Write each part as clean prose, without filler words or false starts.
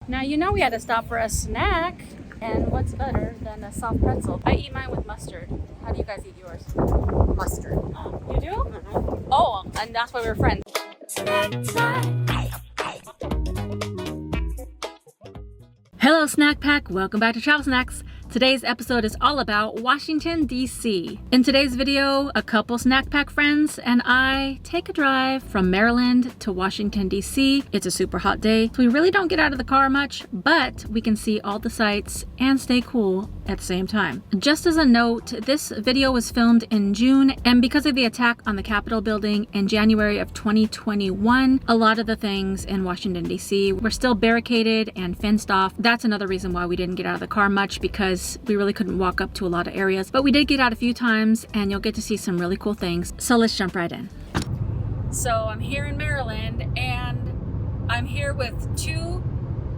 Now you know we had to stop for a snack, and what's better than a soft pretzel? I eat mine with mustard. How do you guys eat yours? Mustard. You do? Oh, and that's why we're friends. Hello Snack Pack, welcome back to Travel Snacks. Today's episode is all about Washington, D.C. In today's video, a couple Snack Pack friends and I take a drive from Maryland to Washington, D.C. It's a super hot day, so we really don't get out of the car much, but we can see all the sights and stay cool at the same time. Just as a note, this video was filmed in June, and because of the attack on the Capitol building in January of 2021, a lot of the things in Washington, D.C. were still barricaded and fenced off. That's another reason why we didn't get out of the car much, because we really couldn't walk up to a lot of areas, but we did get out a few times and you'll get to see some really cool things. So let's jump right in. So I'm here in Maryland and I'm here with two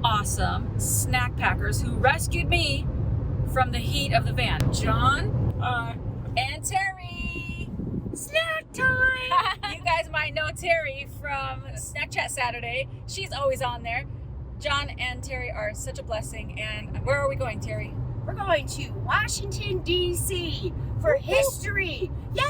awesome snack packers who rescued me from the heat of the van. John and Terri. Snack time! You guys might know Terri from Snack Chat Saturday. She's always on there. John and Terri are such a blessing. And where are we going, Terri? We're going to Washington, D.C. for history. Yay!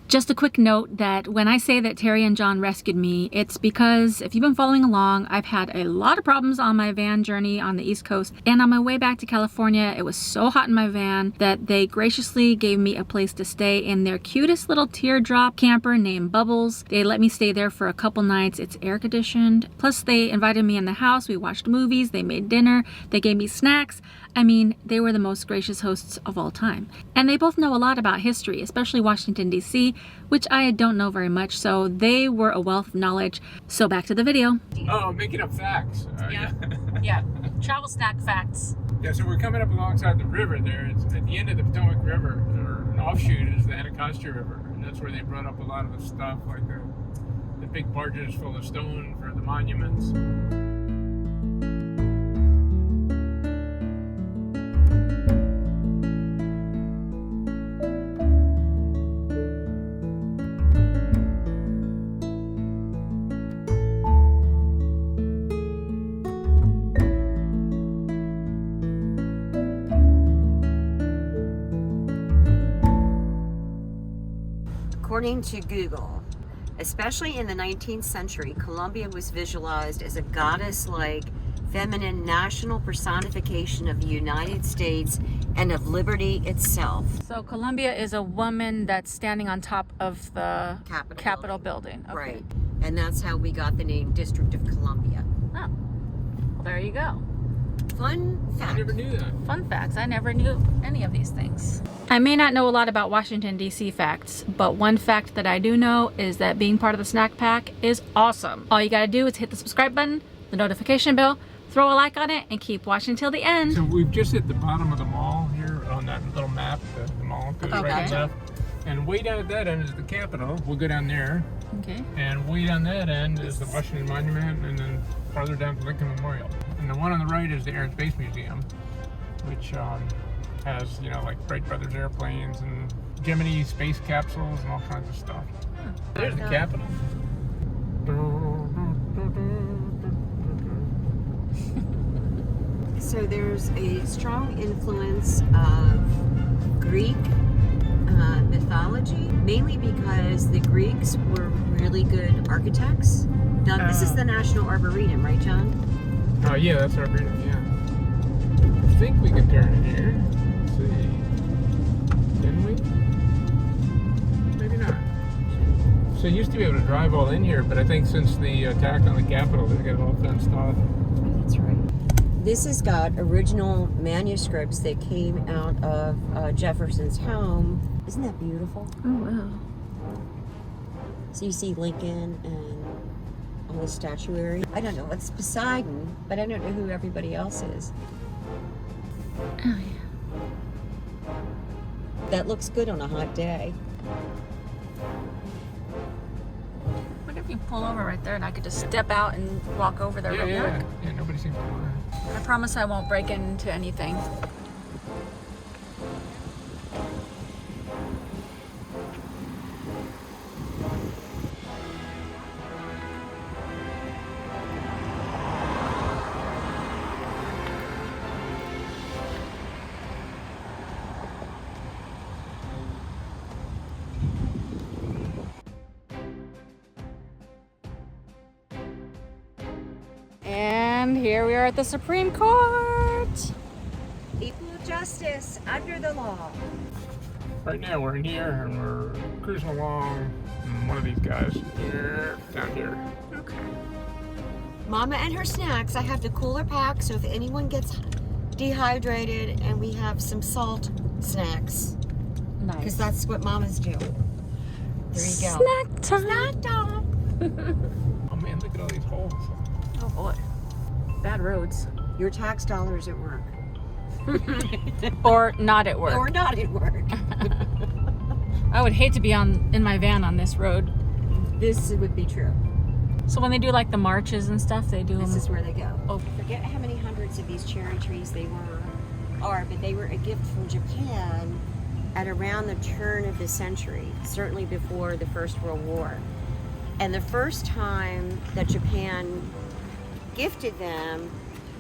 Just a quick note that when I say that Terri and John rescued me, it's because if you've been following along, I've had a lot of problems on my van journey on the East Coast. And on my way back to California, it was so hot in my van that they graciously gave me a place to stay in their cutest little teardrop camper named Bubbles. They let me stay there for a couple nights. It's air conditioned. Plus they invited me in the house. We watched movies. They made dinner. They gave me snacks. I mean, they were the most gracious hosts of all time. And they both know a lot about history, especially Washington, D.C., which I don't know very much, so they were a wealth of knowledge. So back to the video. Oh, making up facts. Yeah. Travel snack facts. Yeah, so we're coming up alongside the river there. It's at the end of the Potomac River, or an offshoot is the Anacostia River, and that's where they brought up a lot of the stuff, like the big barges full of stone for the monuments. According to Google, especially in the 19th century, Columbia was visualized as a goddess-like feminine national personification of the United States and of liberty itself. So Columbia is a woman that's standing on top of the Capitol building. Okay. Right. And that's how we got the name District of Columbia. Oh, well, there you go. Fun fact. I never knew that. Fun facts. I never knew any of these things. I may not know a lot about Washington, D.C. facts, but one fact that I do know is that being part of the Snack Pack is awesome. All you gotta do is hit the subscribe button, the notification bell, throw a like on it, and keep watching till the end. So we've just hit the bottom of the mall here on that little map. The mall goes right and left. And way down at that end is the Capitol. We'll go down there. Okay. And way down that end is the Washington Monument, and then farther down to Lincoln Memorial. And the one on the right is the Air and Space Museum, which has, you know, like Wright Brothers airplanes and Gemini space capsules and all kinds of stuff. There's the Capitol. So there's a strong influence of Greek mythology, mainly because the Greeks were really good architects. Now, this is the National Arboretum, right, John? Oh, yeah, that's our Arboretum, yeah. I think we can turn in here. Let's see. Can we? Maybe not. So you used to be able to drive all in here, but I think since the attack on the Capitol, they got it all fenced off. That's right. This has got original manuscripts that came out of Jefferson's home. Isn't that beautiful? Oh, wow. So you see Lincoln and all the statuary. I don't know what's Poseidon, but I don't know who everybody else is. Oh, yeah. That looks good on a hot day. What if you pull over right there and I could just step out and walk over there real quick? Yeah, nobody seems to mind. I promise I won't break into anything. And here we are at the Supreme Court. Equal justice under the law. Right now we're in here and we're cruising along. And one of these guys here, down here. Okay. Mama and her snacks. I have the cooler pack, so if anyone gets dehydrated, and we have some salt snacks. Nice. Because that's what mamas do. There you go. Snack time. Snack time. Oh man, look at all these holes. Oh boy. Bad roads. Your tax dollars at work. Or not at work. Or not at work. I would hate to be in my van on this road. This would be true. So when they do like the marches and stuff, they do This them. is where they go. Oh. Forget how many hundreds of these cherry trees but they were a gift from Japan at around the turn of the century, certainly before the First World War. And the first time that Japan gifted them,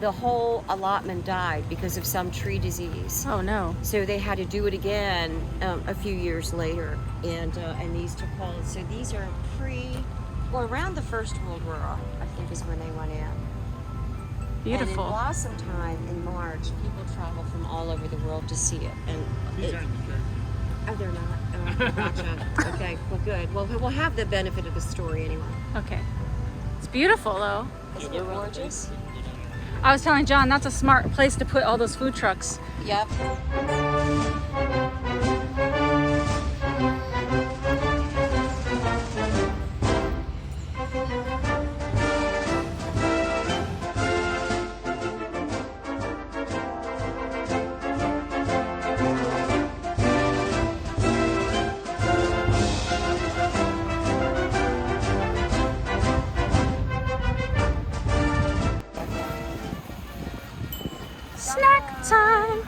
the whole allotment died because of some tree disease. Oh no. So they had to do it again a few years later, and these took hold. So these are around the First World War, I think is when they went in. Beautiful. And in blossom time in March, people travel from all over the world to see it. And These aren't the cherry. oh, they're not. Oh, gotcha. Okay, well, good. Well, we'll have the benefit of the story anyway. Okay. It's beautiful though. Isn't it gorgeous? I was telling John that's a smart place to put all those food trucks. Yep. Snack time.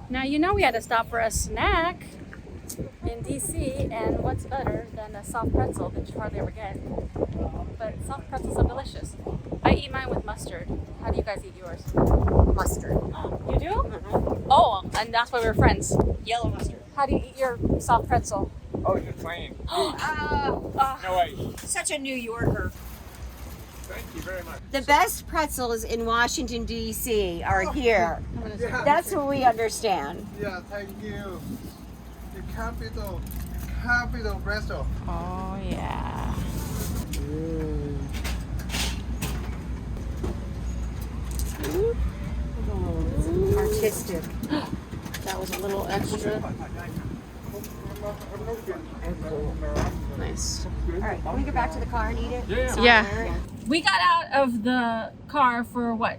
Now you know we had to stop for a snack in DC, and what's better than a soft pretzel that you hardly ever get? But soft pretzels are delicious. I eat mine with mustard. How do you guys eat yours? Mustard. You do? Oh, and that's why we're friends. Yellow mustard. How do you eat your soft pretzel? Oh, you're playing. No way. Such a New Yorker. Thank you very much. The best pretzels in Washington, D.C. are here. Yeah. That's what we understand. Yeah, thank you. The capital pretzel. Oh yeah. Artistic. That was a little extra. Nice. All right, can we go back to the car and eat it? Yeah. Yeah. We got out of the car for what?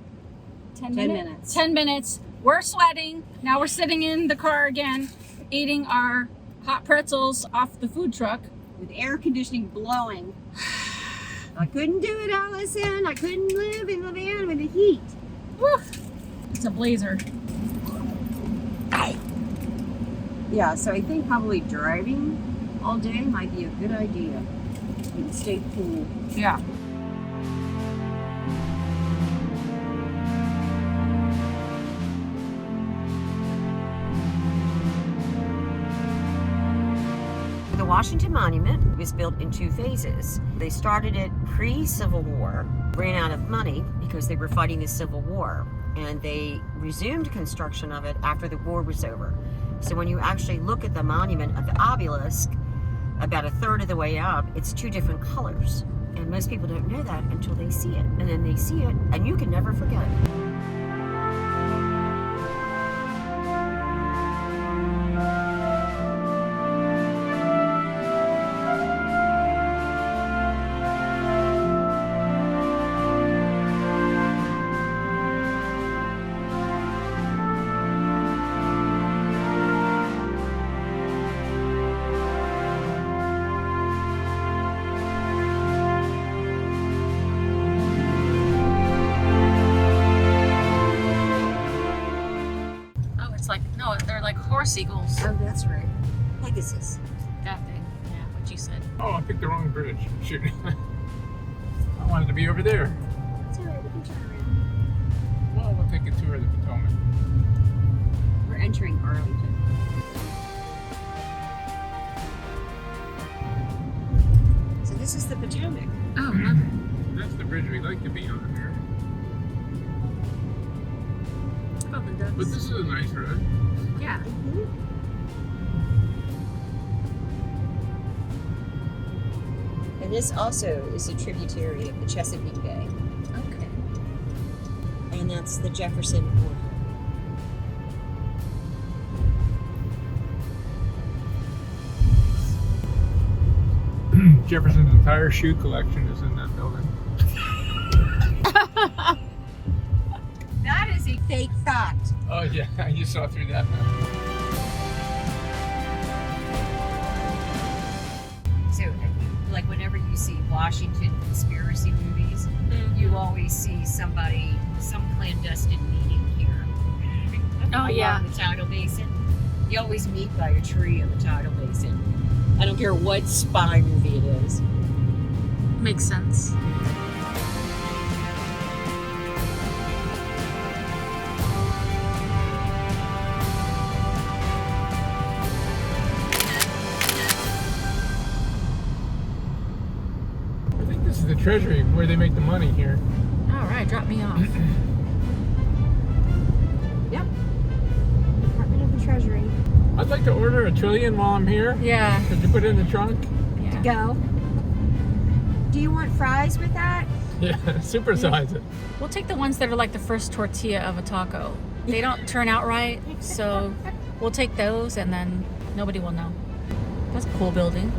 10 minutes? 10 minutes. We're sweating. Now we're sitting in the car again, eating our hot pretzels off the food truck. With air conditioning blowing. I couldn't do it, Allison. I couldn't live in the van with the heat. Woo. It's a blazer. Yeah, so I think probably driving all day might be a good idea. You can stay cool. Yeah. The Washington Monument was built in 2 phases. They started it pre-Civil War, ran out of money because they were fighting the Civil War, and they resumed construction of it after the war was over. So when you actually look at the monument of the obelisk, about a third of the way up, it's 2 different colors. And most people don't know that until they see it. And then they see it, and you can never forget it. Horse eagles. Oh, that's right. Pegasus. That thing. Yeah, what you said. Oh, I picked the wrong bridge. Shoot. I wanted to be over there. It's all right, we can turn around. Well, we'll take a tour of the Potomac. entering Arlington. So this is the Potomac. Oh, love it. That's the bridge we like to be on here. Oh, the ducks. But this is a nice road. Yeah. And this also is a tributary of the Chesapeake Bay. Okay. And that's the Jefferson River. Jefferson's entire shoe collection is in that building. That is a fake fact. Oh yeah, you saw through that map. So, like whenever you see Washington conspiracy movies, you always see some clandestine meeting here. Oh, yeah. Along the tidal basin. You always meet by a tree in the tidal basin. I don't care what spy movie it is. Makes sense. I think this is the Treasury where they make the money here. All right, drop me off. Yep. Department of the Treasury. I'd like to order a trillion while I'm here. Yeah. Could you put it in the trunk? Yeah. Go. Do you want fries with that? Yeah, supersize it. We'll take the ones that are like the first tortilla of a taco. They don't turn out right, so we'll take those and then nobody will know. That's a cool building.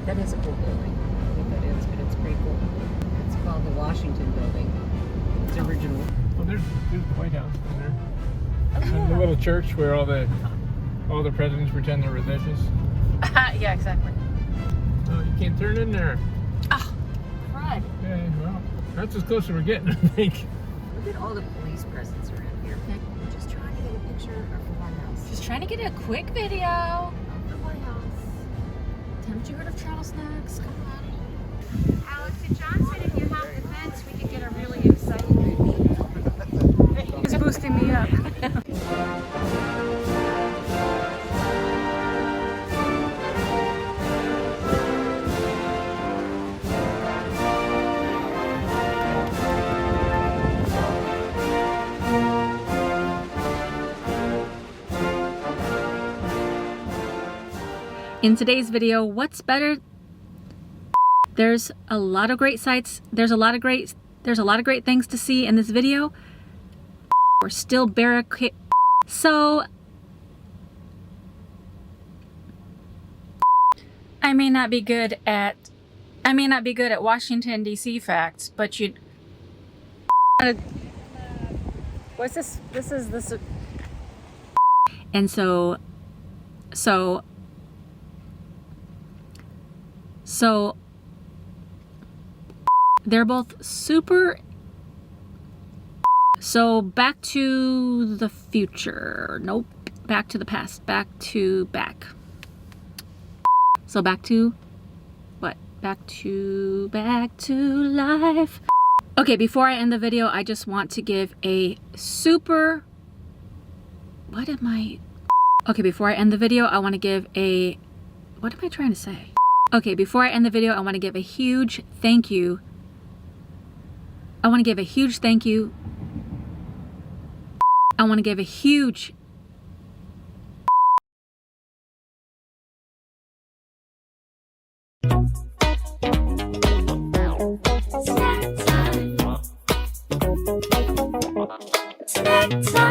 That is a cool building. I think that is, but it's pretty cool. It's called the Washington Building. It's original. Well, there's the White House in there. And the little church where all the presidents pretend they're religious. Yeah, exactly. Oh, you can't turn in there. Oh, crud. Okay, well, that's as close as we're getting, I think. Look at all the police presence around here. I'm just trying to get a picture of the White House. Just trying to get a quick video. Of the White House. Haven't you heard of Travel Snacks? Come on. Allison Johnson, if you hop the fence, we could get a really exciting movie. He's boosting me up. In today's video, what's better? There's a lot of great sites. There's a lot of great things to see in this video. We're still barricaded. So I may not be good at Washington DC facts, but you. What's this? This. And so they're both super. So back to the future. Nope. Back to the past. Back. So back to what? Back to life. Okay, before I end the video, I just want to give a super. Okay, before I end the video, I want to give a. What am I trying to say? Okay, before I end the video, I want to give a huge thank you. I want to give a huge thank you. I want to give a huge. Snack time.